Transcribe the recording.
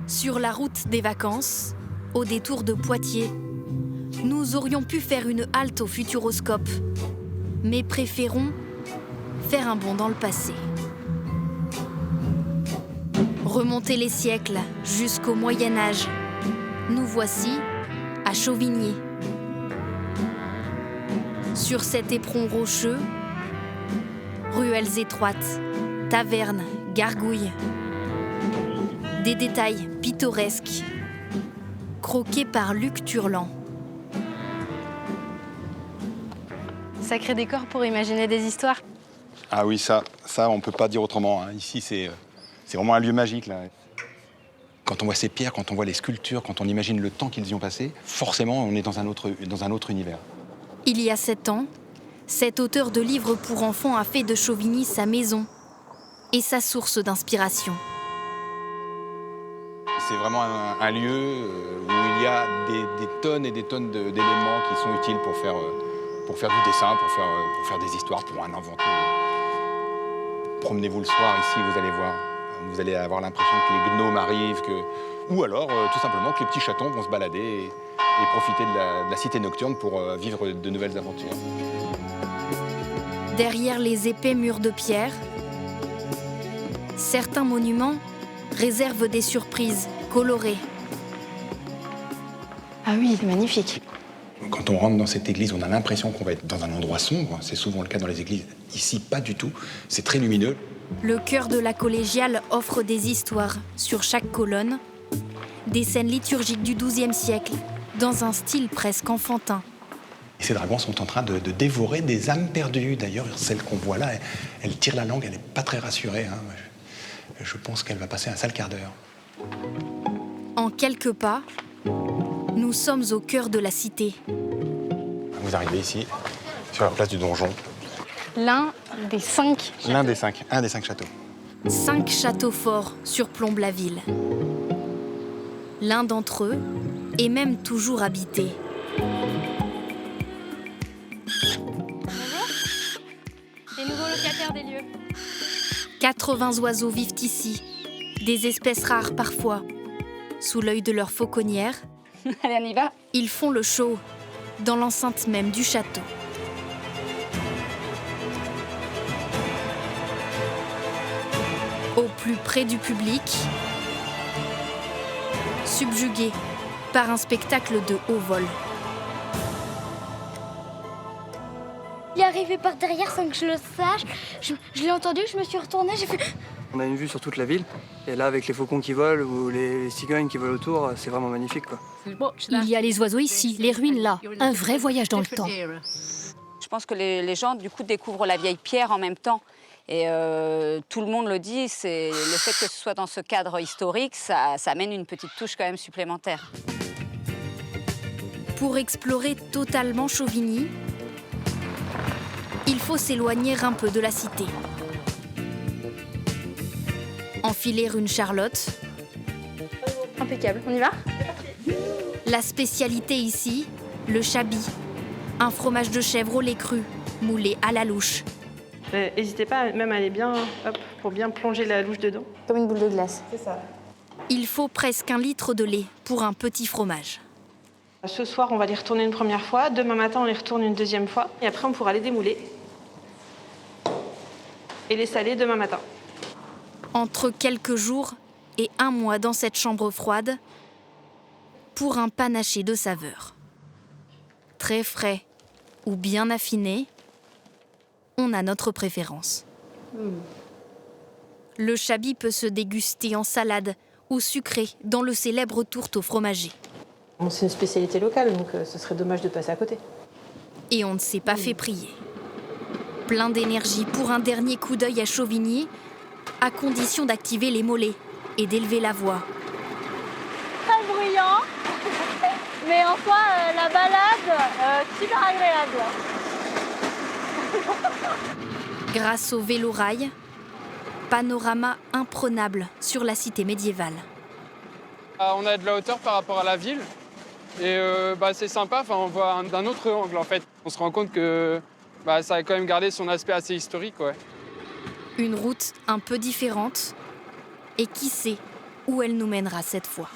Sur la route des vacances, au détour de Poitiers, nous aurions pu faire une halte au Futuroscope, mais préférons faire un bond dans le passé. Remonter les siècles jusqu'au Moyen-Âge, nous voici à Chauvigny. Sur cet éperon rocheux, ruelles étroites, tavernes, gargouilles, des détails pittoresques, croqués par Luc Turlan. Sacré décor pour imaginer des histoires. Ah oui, ça on peut pas dire autrement, hein. Ici, c'est vraiment un lieu magique, là. Quand on voit ces pierres, quand on voit les sculptures, quand on imagine le temps qu'ils y ont passé, forcément, on est dans un autre univers. Il y a 7 ans, cet auteur de livres pour enfants a fait de Chauvigny sa maison et sa source d'inspiration. C'est vraiment un lieu où il y a des tonnes et des tonnes d'éléments qui sont utiles pour faire du dessin, pour faire des histoires, pour en inventer. Promenez-vous le soir ici, vous allez voir. Vous allez avoir l'impression que les gnomes arrivent, ou alors tout simplement que les petits chatons vont se balader et profiter de la cité nocturne pour vivre de nouvelles aventures. Derrière les épais murs de pierre, certains monuments réservent des surprises colorées. Ah oui, c'est magnifique. Quand on rentre dans cette église, on a l'impression qu'on va être dans un endroit sombre. C'est souvent le cas dans les églises. Ici, pas du tout. C'est très lumineux. Le chœur de la collégiale offre des histoires sur chaque colonne, des scènes liturgiques du XIIe siècle, dans un style presque enfantin. Et ces dragons sont en train de dévorer des âmes perdues. D'ailleurs, celle qu'on voit là, elle tire la langue, elle n'est pas très rassurée, hein. Je pense qu'elle va passer un sale quart d'heure. En quelques pas, nous sommes au cœur de la cité. Vous arrivez ici, sur la place du donjon. Un des cinq châteaux. 5 châteaux forts surplombent la ville. L'un d'entre eux est même toujours habité. Bonjour. Les nouveaux locataires des lieux. 80 oiseaux vivent ici, des espèces rares parfois. Sous l'œil de leur fauconnière, Allez, on y va. ils font le show dans l'enceinte même du château. Au plus près du public, subjugués par un spectacle de haut vol. Il est arrivé par derrière sans que je le sache. Je l'ai entendu, je me suis retournée, j'ai fait... On a une vue sur toute la ville. Et là, avec les faucons qui volent ou les cigognes qui volent autour, c'est vraiment magnifique, quoi. Il y a les oiseaux ici, les ruines là. Un vrai voyage dans le temps. Je pense que les gens, du coup, découvrent la vieille pierre en même temps. Et tout le monde le dit, c'est le fait que ce soit dans ce cadre historique, ça amène une petite touche quand même supplémentaire. Pour explorer totalement Chauvigny, il faut s'éloigner un peu de la cité. Enfiler une charlotte. Impeccable. On y va? La spécialité ici, le chabi. Un fromage de chèvre au lait cru, moulé à la louche. N'hésitez pas même à aller bien, pour bien plonger la louche dedans. Comme une boule de glace. C'est ça. Il faut presque 1 litre de lait pour un petit fromage. Ce soir, on va les retourner une première fois. Demain matin, on les retourne une deuxième fois. Et après, on pourra les démouler. Et les saler demain matin. Entre quelques jours et 1 mois dans cette chambre froide, pour un panaché de saveurs. Très frais ou bien affiné, on a notre préférence. Le chabi peut se déguster en salade ou sucré dans le célèbre tourteau fromager. C'est une spécialité locale, donc ce serait dommage de passer à côté. Et on ne s'est pas fait prier. Plein d'énergie pour un dernier coup d'œil à Chauvigny, à condition d'activer les mollets et d'élever la voix. Très bruyant, mais en soi, la balade, super agréable. Grâce au vélo-rail, panorama imprenable sur la cité médiévale. On a de la hauteur par rapport à la ville et c'est sympa, on voit d'un autre angle en fait. On se rend compte que ça a quand même gardé son aspect assez historique. Ouais. Une route un peu différente et qui sait, où elle nous mènera cette fois.